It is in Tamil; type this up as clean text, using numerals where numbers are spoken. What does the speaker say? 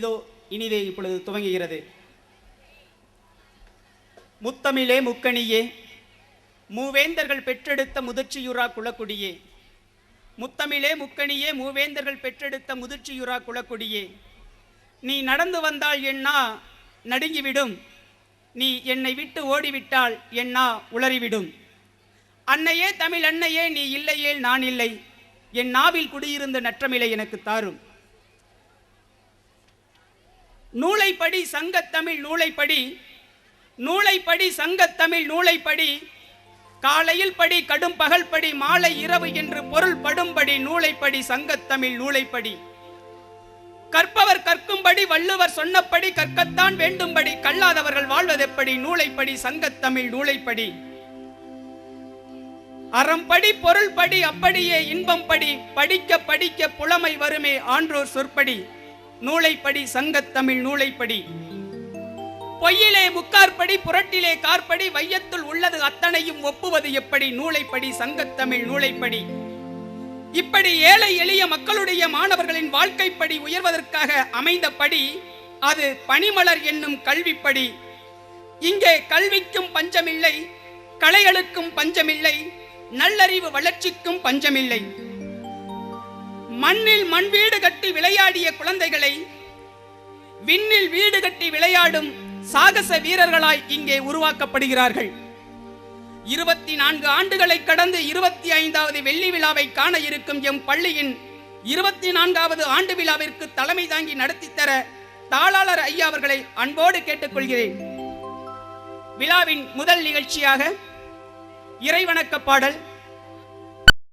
இதோ இனிதே இப்பொழுது துவங்குகிறது. முத்தமிழே முக்கணியே, மூவேந்தர்கள் பெற்றெடுத்த முதிர்ச்சியுறா குலக்குடியே. முத்தமிழே முக்கணியே, மூவேந்தர்கள் பெற்றெடுத்த முதிர்ச்சியுறா குலக்குடியே. நீ நடந்து வந்தால் என்னா நடுங்கிவிடும், நீ என்னை விட்டு ஓடிவிட்டால் என்னா உளறிவிடும். அன்னையே தமிழ் அன்னையே, நீ இல்லையேல் நான் இல்லை, என் நாவில் குடியிருந்த நற்றமிழை எனக்கு தாரும். நூலைப்படி சங்கத்தமிழ் நூலைப்படி, நூலைப்படி சங்கத்தமிழ் நூலைப்படி, காலையில் படி கடும் பகல் படி மாலை இரவு என்று பொருள் படும்படி நூலைப்படி சங்கத்தமிழ் நூலைப்படி. கற்பவர் கற்கும்படி வள்ளுவர் சொன்னபடி கற்கத்தான் வேண்டும்படி கல்லாதவர்கள் வாழ்வதெப்படி நூலைப்படி சங்கத்தமிழ் நூலைப்படி. அறம்படி பொருள் படி அப்படியே இன்பம் படி, படிக்க படிக்க புலமை வருமே ஆன்றோர் சொற்படி நூலைப்படி சங்கத்தமிழ் நூலைப்படி. பொய்யிலே முக்கார்படி புரட்டிலே கார்படி, வையத்துள் உள்ளது அத்தனையும் ஒப்புவது எப்படி நூலைப்படி சங்கத்தமிழ் நூலைப்படி. இப்படி ஏழை எளிய மக்களுடைய மாணவர்களின் வாழ்க்கைப்படி உயர்வதற்காக அமைந்த படி அது பனிமலர் என்னும் கல்விப்படி. இங்கே கல்விக்கும் பஞ்சமில்லை, கலைகளுக்கும் பஞ்சமில்லை, நல்லறிவு வளர்ச்சிக்கும் பஞ்சமில்லை. மண்ணில் மண் வீடு கட்டி விளையாடிய குழந்தைகளை விண்ணில் வீடு கட்டி விளையாடும் சாகச வீரர்களாய் இங்கே உருவாக்கப்படுகிறார்கள். 24 ஆண்டுகளை கடந்து 25வது வெள்ளி விழாவை காண இருக்கும் எம் பள்ளியின் 24வது ஆண்டு விழாவிற்கு தலைமை தாங்கி நடத்தி தர தாளாளர் ஐயா அவர்களை அன்போடு கேட்டுக்கொள்கிறேன். விழாவின் முதல் நிகழ்ச்சியாக இறைவணக்க பாடல்